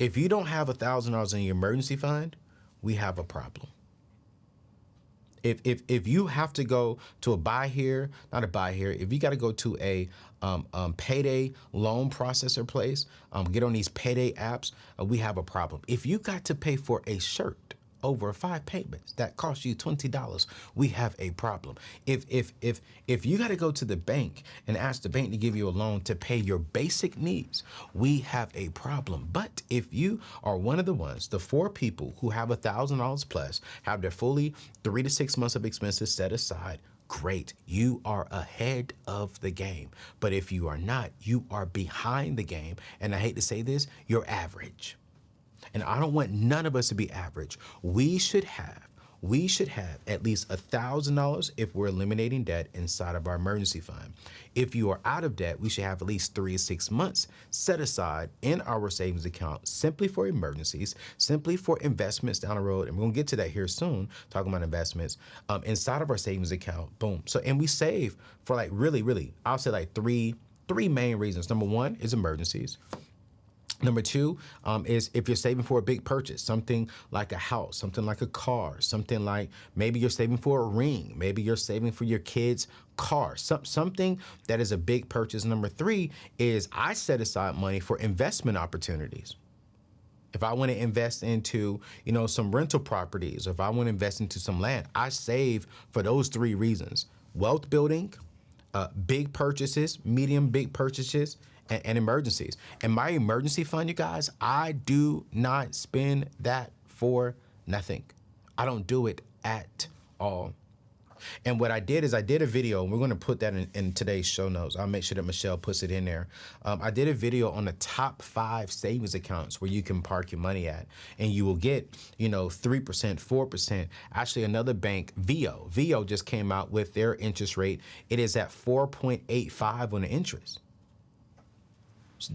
If you don't have $1,000 in your emergency fund, we have a problem. If you have to go to if you got to go to a payday loan processor place, get on these payday apps, we have a problem. If you got to pay for a shirt over 5 payments that cost you $20, we have a problem. If you got to go to the bank and ask the bank to give you a loan to pay your basic needs, we have a problem. But if you are one of the ones, the 4 people who have $1,000 plus, have their fully 3 to 6 months of expenses set aside, great, you are ahead of the game. But if you are not, you are behind the game. And I hate to say this, you're average. And I don't want none of us to be average. We should have at least $1,000 if we're eliminating debt inside of our emergency fund. If you are out of debt, we should have at least 3 to 6 months set aside in our savings account simply for emergencies, simply for investments down the road. And we're gonna get to that here soon, talking about investments inside of our savings account, boom. So, and we save for like really, I'll say like three main reasons. Number 1 is emergencies. Number 2 is if you're saving for a big purchase, something like a house, something like a car, something like maybe you're saving for a ring, maybe you're saving for your kids' car, something that is a big purchase. Number 3 is I set aside money for investment opportunities. If I want to invest into, some rental properties, or if I want to invest into some land, I save for those 3 reasons: wealth building, big purchases, medium big purchases, and emergencies. And my emergency fund, you guys, I do not spend that for nothing. I don't do it at all. And what I did is I did a video, and we're going to put that in today's show notes. I'll make sure that Michelle puts it in there. I did a video on the top 5 savings accounts where you can park your money at, and you will get, 3%, 4%. Actually, another bank, VO just came out with their interest rate. It is at 4.85 on the interest.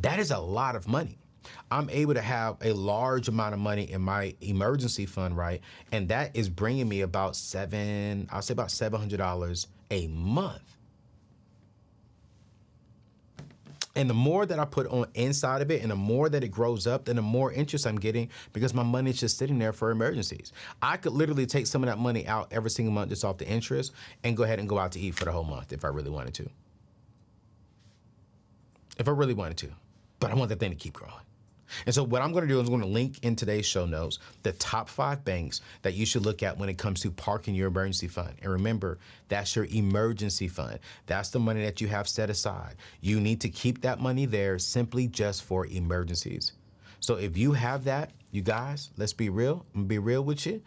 That is a lot of money. I'm able to have a large amount of money in my emergency fund, right? And that is bringing me about $700 a month. And the more that I put on inside of it, and the more that it grows up, then the more interest I'm getting, because my money is just sitting there for emergencies. I could literally take some of that money out every single month just off the interest and go ahead and go out to eat for the whole month if I really wanted to. If I really wanted to, but I want that thing to keep growing. And so what I'm going to do is I'm going to link in today's show notes the top 5 banks that you should look at when it comes to parking your emergency fund. And remember, that's your emergency fund. That's the money that you have set aside. You need to keep that money there simply just for emergencies. So if you have that, you guys, let's be real. I'm gonna be real with you.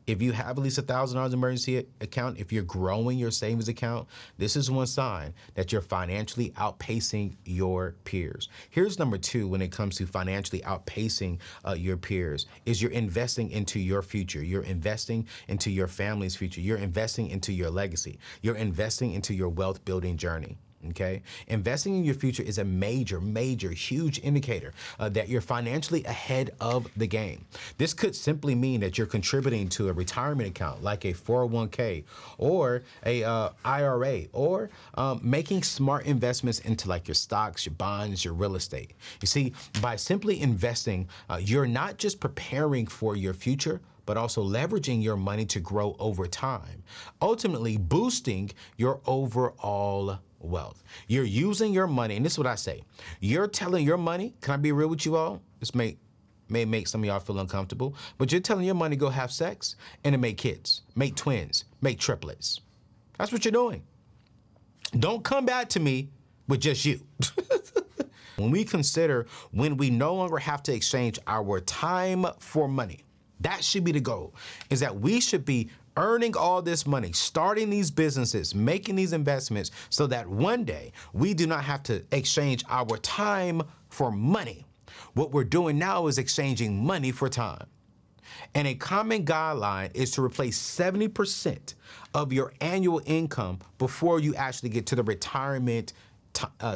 If you have at least $1,000 emergency account, if you're growing your savings account, this is one sign that you're financially outpacing your peers. Here's number 2 when it comes to financially outpacing your peers, is you're investing into your future. You're investing into your family's future. You're investing into your legacy. You're investing into your wealth building journey. Okay, investing in your future is a major, huge indicator that you're financially ahead of the game. This could simply mean that you're contributing to a retirement account like a 401k or a IRA, or making smart investments into like your stocks, your bonds, your real estate. You see, by simply investing, you're not just preparing for your future, but also leveraging your money to grow over time, ultimately boosting your overall wealth. You're using your money, and this is what I say. You're telling your money, can I be real with you all? This may make some of y'all feel uncomfortable, but you're telling your money go have sex and to make kids, make twins, make triplets. That's what you're doing. Don't come back to me with just you. When we consider when we no longer have to exchange our time for money, that should be the goal, is that we should be earning all this money, starting these businesses, making these investments, so that one day we do not have to exchange our time for money. What we're doing now is exchanging money for time. And a common guideline is to replace 70% of your annual income before you actually get to the retirement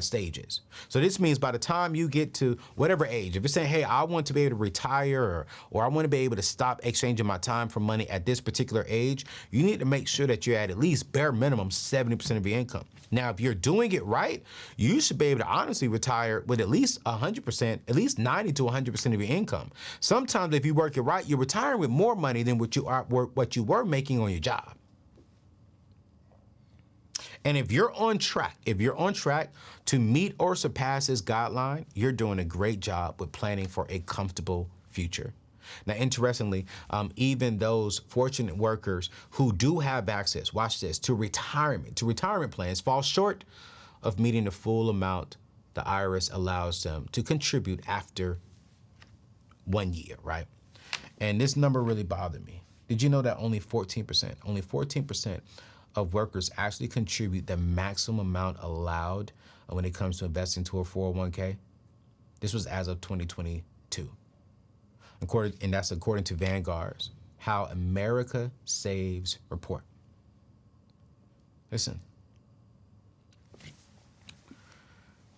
stages. So this means by the time you get to whatever age, if you're saying, hey, I want to be able to retire, or I want to be able to stop exchanging my time for money at this particular age, you need to make sure that you're at least bare minimum 70% of your income. Now, if you're doing it right, you should be able to honestly retire with at least 100%, at least 90 to 100% of your income. Sometimes if you work it right, you're retiring with more money than what you were making on your job. And if you're on track to meet or surpass this guideline, you're doing a great job with planning for a comfortable future. Now, interestingly, even those fortunate workers who do have access, watch this, to retirement plans fall short of meeting the full amount the IRS allows them to contribute after 1 year, right? And this number really bothered me. Did you know that only 14% of workers actually contribute the maximum amount allowed when it comes to investing to a 401k? This was as of 2022. And that's according to Vanguard's How America Saves report. Listen,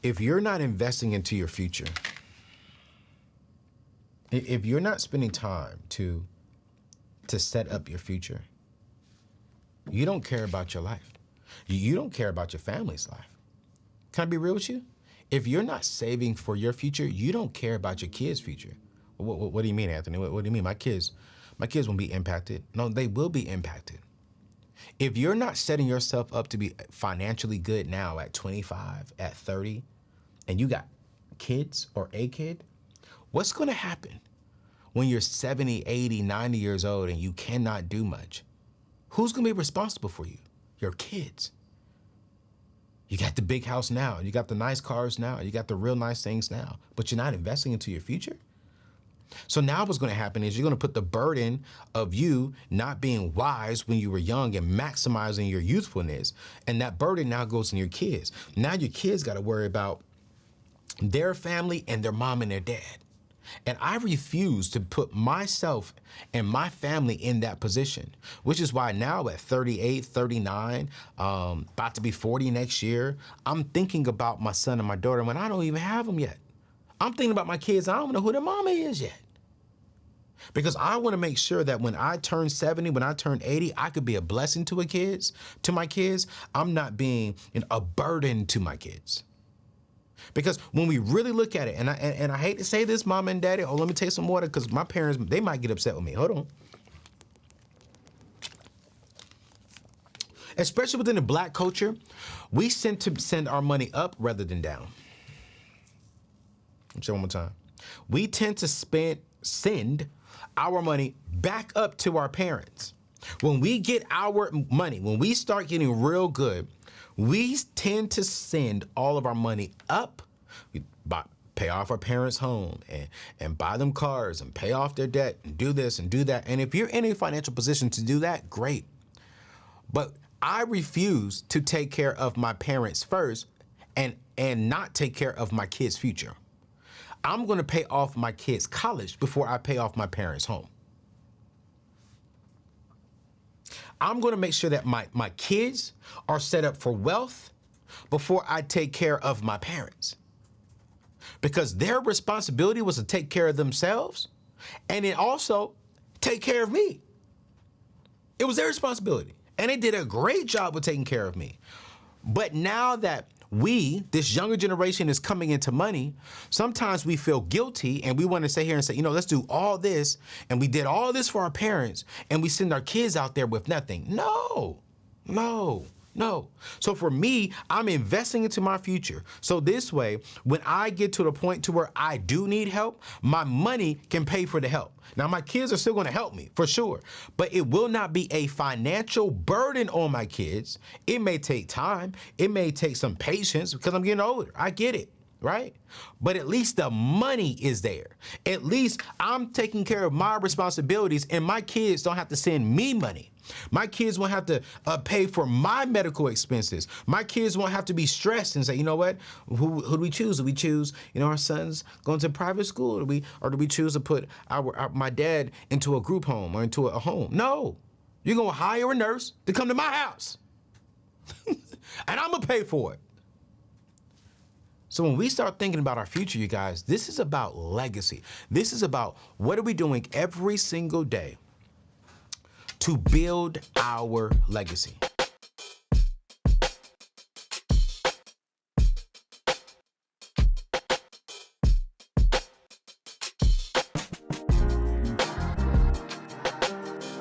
if you're not investing into your future, if you're not spending time to set up your future, you don't care about your life. You don't care about your family's life. Can I be real with you? If you're not saving for your future, you don't care about your kids' future. What do you mean, Anthony? What do you mean? My kids won't be impacted. No, they will be impacted. If you're not setting yourself up to be financially good now at 25, at 30, and you got kids or a kid, what's going to happen when you're 70, 80, 90 years old and you cannot do much? Who's going to be responsible for you? Your kids. You got the big house now. You got the nice cars now. You got the real nice things now, but you're not investing into your future? So now what's going to happen is you're going to put the burden of you not being wise when you were young and maximizing your youthfulness, and that burden now goes on your kids. Now your kids got to worry about their family and their mom and their dad. And I refuse to put myself and my family in that position, which is why now at 38, 39, about to be 40 next year, I'm thinking about my son and my daughter when I don't even have them yet. I'm thinking about my kids. I don't know who their mama is yet. Because I want to make sure that when I turn 70, when I turn 80, I could be a blessing to my kids. I'm not being a burden to my kids. Because when we really look at it, and I hate to say this, mom and daddy, let me take some water, because my parents, they might get upset with me. Hold on. Especially within the black culture, we tend to send our money up rather than down. Let me say it one more time. We tend to send our money back up to our parents. When we get our money, when we start getting real good, we tend to send all of our money up. We pay off our parents' home and buy them cars and pay off their debt and do this and do that. And if you're in a financial position to do that, great. But I refuse to take care of my parents first and not take care of my kids' future. I'm going to pay off my kids' college before I pay off my parents' home. I'm going to make sure that my kids are set up for wealth before I take care of my parents. Because their responsibility was to take care of themselves and then also take care of me. It was their responsibility. And they did a great job with taking care of me. But now that this younger generation is coming into money, sometimes we feel guilty and we want to sit here and say, let's do all this. And we did all this for our parents and we send our kids out there with nothing. No. So for me, I'm investing into my future. So this way, when I get to the point to where I do need help, my money can pay for the help. Now, my kids are still going to help me for sure, but it will not be a financial burden on my kids. It may take time. It may take some patience because I'm getting older. I get it. Right? But at least the money is there. At least I'm taking care of my responsibilities and my kids don't have to send me money. My kids won't have to pay for my medical expenses. My kids won't have to be stressed and say, you know what, who do we choose? Do we choose, our sons going to private school? Or do we choose to put my dad into a group home or into a home? No, you're going to hire a nurse to come to my house and I'm going to pay for it. So when we start thinking about our future, you guys, this is about legacy. This is about what are we doing every single day to build our legacy.